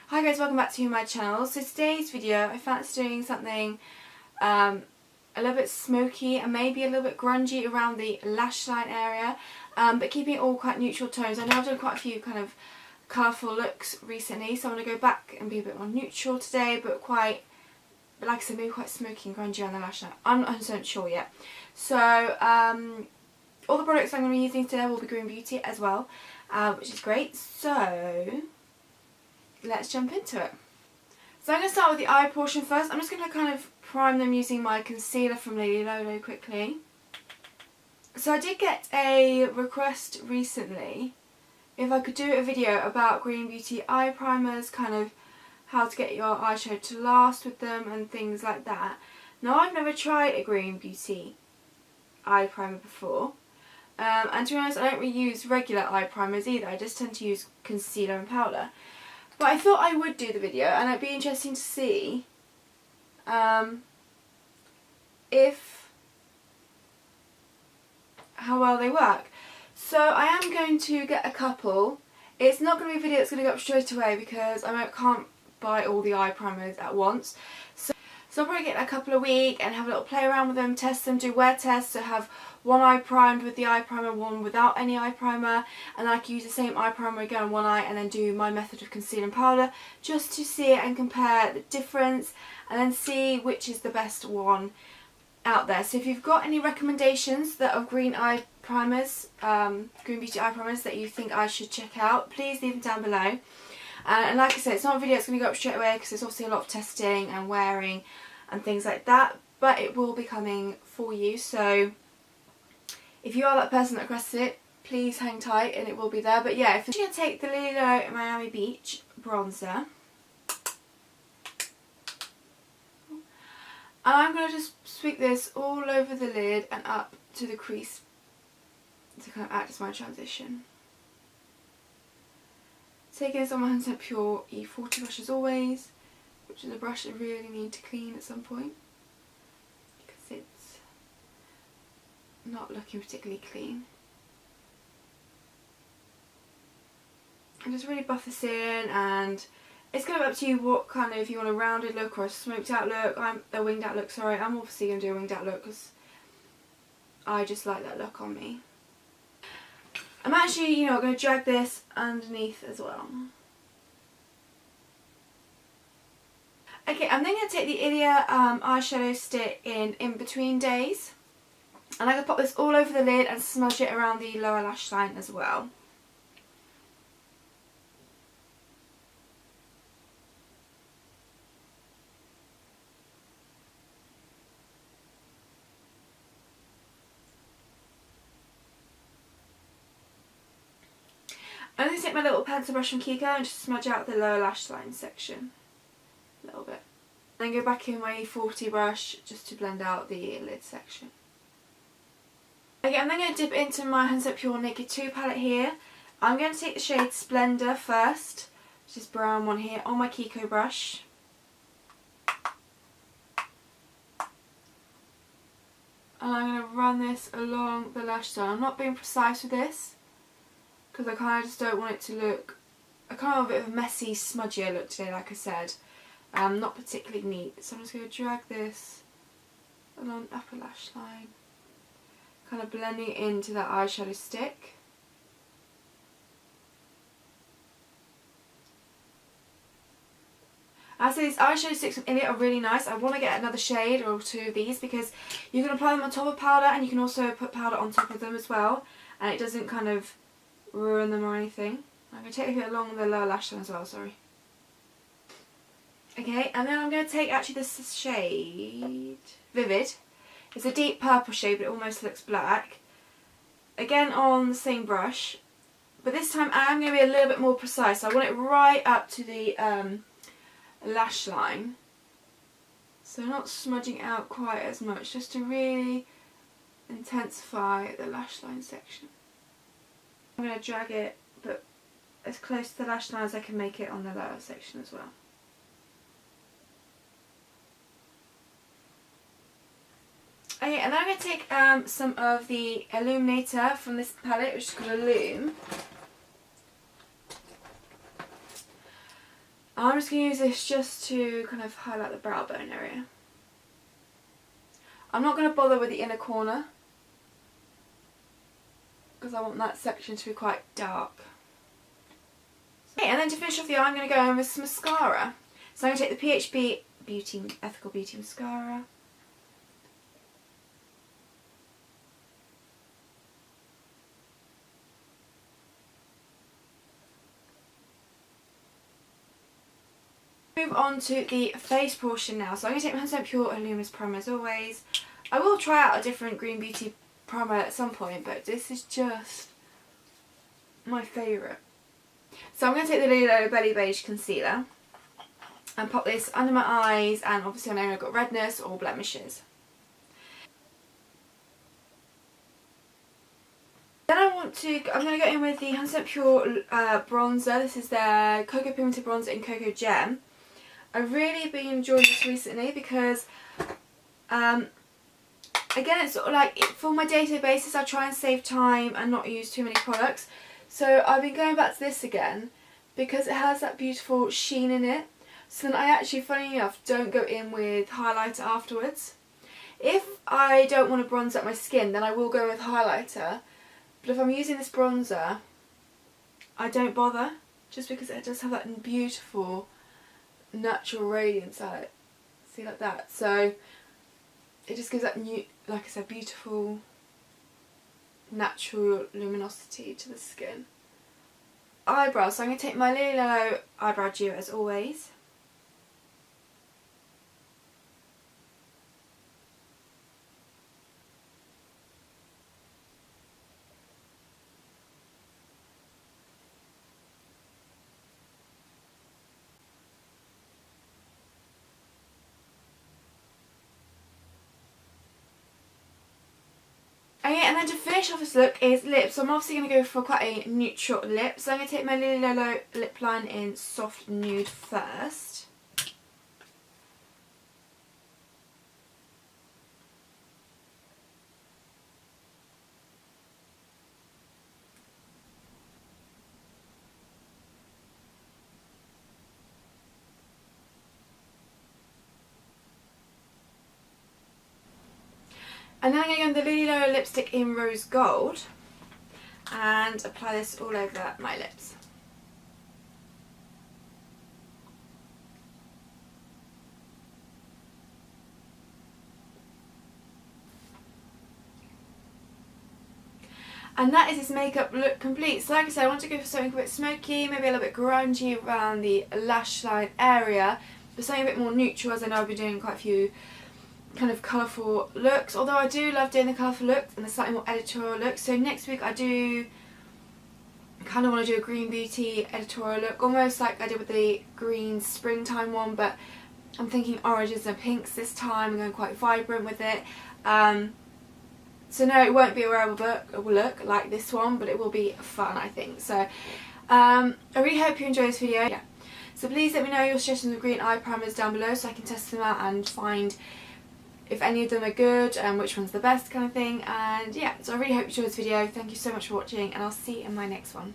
Hi guys, welcome back to my channel. So today's video, I fancy doing something a little bit smoky and maybe a little bit grungy around the lash line area, but keeping it all quite neutral tones. I know I've done quite a few kind of colourful looks recently, so I'm going to go back and be a bit more neutral today, but quite, like I said, maybe quite smoky and grungy around the lash line. I'm not 100% sure yet. So all the products I'm going to be using today will be Green Beauty as well, which is great. So let's jump into it. So I'm going to start with the eye portion first. I'm just going to kind of prime them using my concealer from Lady Lolo quickly. So I did get a request recently if I could do a video about Green Beauty eye primers, kind of how to get your eyeshadow to last with them and things like that. Now I've never tried a Green Beauty eye primer before. And to be honest, I don't really use regular eye primers either. I just tend to use concealer and powder. But I thought I would do the video, and it'd be interesting to see how well they work. So I am going to get a couple. It's not going to be a video that's going to go up straight away because I can't buy all the eye primers at once. So I'll probably get a couple a week and have a little play around with them, test them, do wear tests, so have one eye primed with the eye primer, one without any eye primer, and then I can use the same eye primer again on one eye and then do my method of concealer and powder just to see it and compare the difference and then see which is the best one out there. So if you've got any recommendations that of green eye primers, Green Beauty eye primers that you think I should check out, please leave them down below. And like I said, it's not a video that's going to go up straight away because there's obviously a lot of testing and wearing and things like that, but it will be coming for you. So if you are that person that requested it, please hang tight and it will be there. But yeah, I'm going to take the Lady Lolo Miami Beach bronzer. And I'm going to just sweep this all over the lid and up to the crease to kind of act as my transition. Taking this on my 100% Pure E40 brush as always, which is a brush I really need to clean at some point because it's not looking particularly clean. And just really buff this in, and it's kind of up to you what kind of, if you want a rounded look or a smoked out look. A winged out look, sorry. I'm obviously going to do a winged out look because I just like that look on me. I'm actually, going to drag this underneath as well. Okay, I'm then going to take the Ilia eyeshadow stick in Between Days. And I'm going to pop this all over the lid and smudge it around the lower lash line as well. I'm going to take my little pencil brush from Kiko and just smudge out the lower lash line section a little bit. Then go back in my E40 brush just to blend out the lid section. Okay, I'm then going to dip into my 100% Pure Naked 2 palette here. I'm going to take the shade Splendor first, which is brown one here, on my Kiko brush. And I'm going to run this along the lash line. I'm not being precise with this, because I kind of just don't want it to look, I kind of have a bit of a messy, smudgier look today, like I said. Not particularly neat. So I'm just going to drag this along the upper lash line, kind of blending it into that eyeshadow stick. I say these eyeshadow sticks from Ilia are really nice. I want to get another shade or two of these because you can apply them on top of powder and you can also put powder on top of them as well, and it doesn't kind of ruin them or anything. I'm going to take it along the lower lash line as well, sorry. Okay, and then I'm going to take actually this shade, Vivid. It's a deep purple shade, but it almost looks black. Again on the same brush, but this time I am going to be a little bit more precise. I want it right up to the lash line. So not smudging out quite as much, just to really intensify the lash line section. I'm going to drag it, but as close to the lash line as I can make it on the lower section as well. Okay, and then I'm going to take some of the Illuminator from this palette, which is called Illume. I'm just going to use this just to kind of highlight the brow bone area. I'm not going to bother with the inner corner because I want that section to be quite dark. Okay, and then to finish off the eye, I'm going to go in with some mascara. So I'm going to take the PHB Ethical Beauty Mascara. Move on to the face portion now. So I'm going to take my 100% Pure and Luminous Primer as always. I will try out a different Green Beauty primer at some point, but this is just my favourite. So I'm going to take the Lilo Belly Beige Concealer and pop this under my eyes and obviously on area I've got redness or blemishes. Then I'm going to go in with the 100% Pure bronzer. This is their Cocoa Pigmented Bronzer in Cocoa Gem. I've really been enjoying this recently because, again, it's sort of like, for my day-to-day basis, I try and save time and not use too many products. So I've been going back to this again because it has that beautiful sheen in it. So then I actually, funny enough, don't go in with highlighter afterwards. If I don't want to bronze up my skin, then I will go with highlighter. But if I'm using this bronzer, I don't bother, just because it does have that beautiful natural radiance at it. See, like that. So it just gives that new, like I said, beautiful natural luminosity to the skin. Eyebrows. So I'm going to take my Lilo eyebrow duo as always. Okay, and then to finish off this look is lips. So I'm obviously going to go for quite a neutral lip. So I'm going to take my Lilo lip line in Soft Nude first. And then I'm going to go in the Lilo lipstick in Rose Gold and apply this all over my lips. And that is this makeup look complete. So like I said, I want to go for something a bit smoky, maybe a little bit grungy around the lash line area, but something a bit more neutral, as I know I've been doing quite a few kind of colourful looks, although I do love doing the colourful looks and the slightly more editorial looks. So next week I do kind of want to do a Green Beauty editorial look, almost like I did with the green springtime one, but I'm thinking oranges and pinks this time. I'm going quite vibrant with it. So no, it won't be a wearable look like this one, but it will be fun, I think. So I really hope you enjoy this video. Yeah. So please let me know your suggestions of green eye primers down below so I can test them out and find if any of them are good and which one's the best kind of thing. And yeah, so I really hope you enjoyed this video. Thank you so much for watching and I'll see you in my next one.